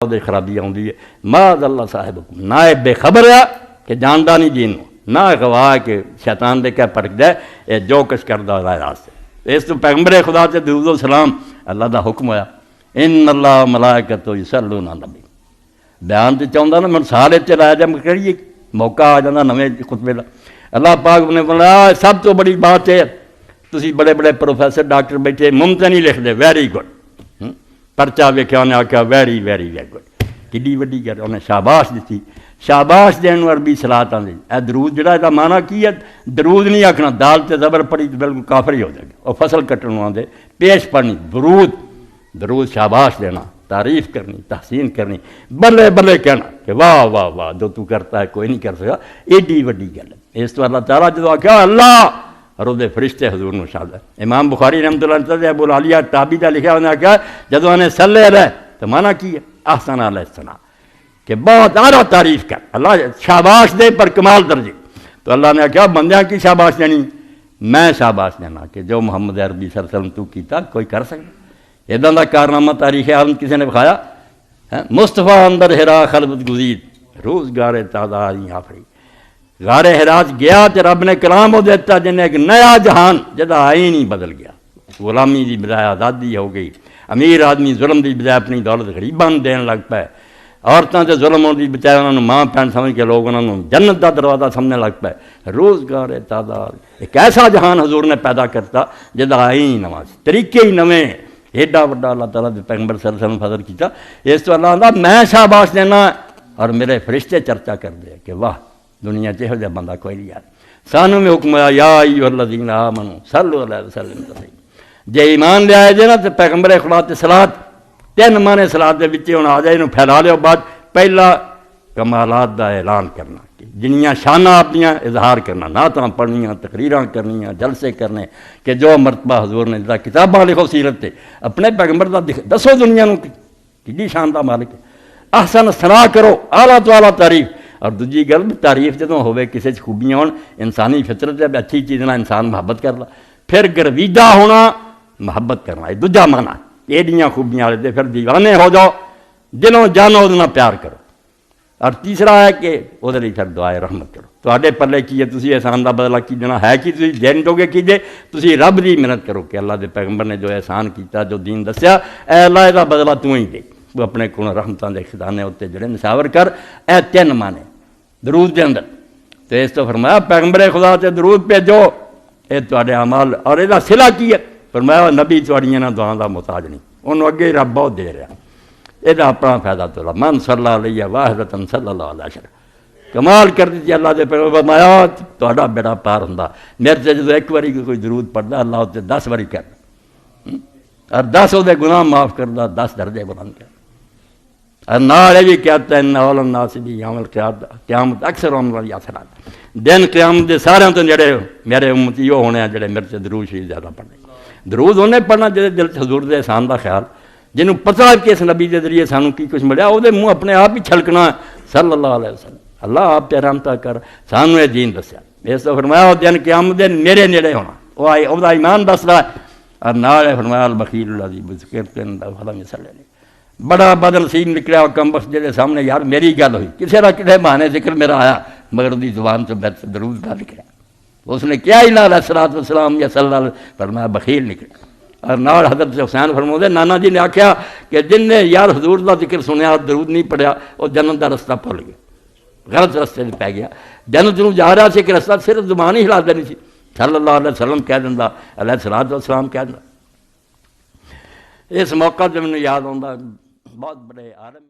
وہ خرابی آتی ہے. معاذ اللہ صاحب نہ بے خبر ہے کہ جانتا نہیں دین نہ گواہ کہ شیطان دے کیا پٹک دے یہ جو کچھ کرتا رائے راستے. اس تو پیغمبر خدا سے درود و سلام اللہ دا حکم ہویا ان اللہ ملائکۃ یصلون علی النبی. بیان تو چاہتا نا میں سارے چلایا جا کریے موقع آ جاتا نویں خطبے کا. اللہ پاک نے بولا سب تو بڑی بات ہے تسی بڑے بڑے پروفیسر ڈاکٹر بیٹھے ممتع نہیں لکھ دے ویری گڈ پرچا ویکھیا انہیں آخیا ویری ویری ویری گڈ کڈی وڈی گل انہیں شاباش دیتی. شاباش دین عربی صلاۃ آتی. اے درود جڑا یہ معنی کی ہے درود نہیں آکھنا دال تے زبر پڑی تو بالکل کافر ہی ہو جائے گا. اور فصل کٹن آدھے پیش پڑھنی درود درود شاباش دینا تعریف کرنی تحسین کرنی بلے بلے کہنا کہ واہ واہ واہ جو تو کرتا ہے کوئی نہیں کر سکا ایڈی وڈی گل ہے. اس تو اللہ تعالیٰ جدو آخیا اللہ اور وہ فرشتے حضور نے شاد ہے. امام بخاری رحمۃ اللہ علیہ ابو العالیہ تابی کا لکھا انہیں آخیا جدو انہیں صلی علیہ تو مانا کی ہے احسن علیہ السلام کہ بہت اعلیٰ تعریف کر اللہ شاباش دے پر کمال درجے. تو اللہ نے کہا بندیاں کی شاباش دینی میں شاباش دینا کہ جو محمد عربی صلی اللہ علیہ وسلم تو کیتا کوئی کر سکتا. ادا کا کارنامہ تاریخ عالم کسی نے بخایا مصطفیٰ اندر ہرا خلبت گزید روزگار تعداد آفری. غار ہراج گیا تو رب نے کلام وہ دیتا جنہیں ایک نیا جہان جدا آئین ہی بدل گیا. غلامی دی بجائے آزادی ہو گئی. امیر آدمی ظلم دی بجائے اپنی دولت غریبان دین لگ پائے. عورتوں سے ظلم ہونے دی بجائے انہوں نے ماں پہن سمجھ کے لوگ انہوں نے جنت دا دروازہ سمجھنے لگ پائے. روزگار تعداد ایک ایسا جہان حضور نے پیدا کرتا جدا آئین نواں طریقے ہی نویں ایڈا وڈا اللہ تعالیٰ دے پیغمبر صلی اللہ علیہ وسلم فضل کیتا. اس تو اللہ آتا میں شاباش دینا اور میرے فرشتے چرچا کر دے کہ واہ دنیا چہو جا بندہ کوئی نہیں یار. سانوں میں حکم آیا یا ایھا الذین آمنوا صلوا علیہ وسلم تسلیما. جے ایمان لے آئے جے نا تو پیغمبر خدا تے صلاۃ تین مانے صلاۃ دے وچ ہن آ جائے انہوں پھیلا لیو. بعد پہلا کمالات دا اعلان کرنا جنیاں شانہ اپنیاں اظہار کرنا نعتاں پڑھنیاں تقریراں کرنیاں جلسے کرنے کہ جو مرتبہ حضور نے دا کتاباں لکھو سیرت تے اپنے پیغمبر دا دسو دنیا نو کڈی شان دا مالک ہے. احسن ثنا کرو اعلیٰ تو اعلیٰ تعریف. اور دوجی گل تعریف جدوں ہوئے کسی خوبیاں ہون انسانی فطرت ہے اچھی چیز نہ انسان محبت کر لا. پھر گرویدہ ہونا محبت کرنا یہ دوجا معنی ایڈیاں خوبیاں والے تے پھر دیوانے ہو جاؤ جنوں جانو وہ پیار کرو. اور تیسرا ہے کہ وہ پھر دعائے رحمت کرو. تو پلے کی ہے تسی احسان دا بدلہ کی دینا ہے کہ تسی دین دو گے کی دے تسی رب دی محنت کرو کہ اللہ دے پیغمبر نے جو احسان کیتا جو دین دسیا اے اللہ دا بدلہ تو ہی دے. وہ اپنے کون رحمتاں دے خزانے اتنے جڑے نشاور کر. اے تین مانے درود دے اندر. تو اس تو فرمایا پیغمبر خدا تے درود بھیجو اے تواڈے اعمال اور یہ صلہ کی ہے. فرمایا نبی تواڈیاں نہ دعاں دا محتاج نہیں انہوں اگے رب بہت دے رہا. یہ اپنا فائدہ تو اللہ من صلی اللہ علیہ واحدۃ صلی اللہ علیہ وسلم کمال کر دیتی اللہ دے پیغمبر فرمایا تہاڈا بیڑا پار ہوندا. میرے سے جدو ایک باری کوئی درود پڑھدا اللہ تے 10 باری کردا اور 10 وہ گناہ معاف کردا 10 درجے بلند کردا. اور نال یہ بھی کہتا ہے ان اول الناس بھی یوم قیامت اکثر عمر یاسرات دن قیامت دے سارے تو جڑے میرے امتی وہ ہونے جڑے میرے سے درود شریف زیادہ پڑھنے. درود انہیں پڑھنا جہے دل سے حضور دے احسان دا خیال جنہوں پتہ ہے کہ اس نبی دے ذریعے سانوں کی کچھ ملیا وہ منہ اپنے آپ ہی چھلکنا صلی اللہ علیہ وسلم. اللہ آپ پہ رحمتہ کر سانوں یہ دین دسیا. اس تو فرمایا دن قیامت دن میرے نیڑے ہونا وہ ایمان دس رہا ہے. اور نال فرمایا البخیل الذی بذکرت فلم یصلی علیہ بڑا بدنصیب نکلیا کم بخت جہے سامنے یار میری گل ہوئی کسی نہ کسی بہانے ذکر میرا آیا مگر دی زبان تو میں درود کا نکلا. اس نے کیا ہی نہ علیہ الصلوۃ والسلام یا صلی اللہ علیہ فرمایا بخیل نکلا. اور نال حضرت حسین فرماؤں نانا جی نے آخیا کہ جن نے یار حضور کا ذکر سنیا درود نہیں پڑھیا وہ جنت کا رستہ بھول گیا غلط رستے سے پی گیا. جنت نوں جا رہا سی کہ رستہ صرف زبان ہی ہلا دینی سی صلی اللہ علیہ وسلم کہہ دینا علیہ الصلوۃ والسلام کہہ دینا. اس موقع سے مجھے یاد آتا بہت بڑے عالم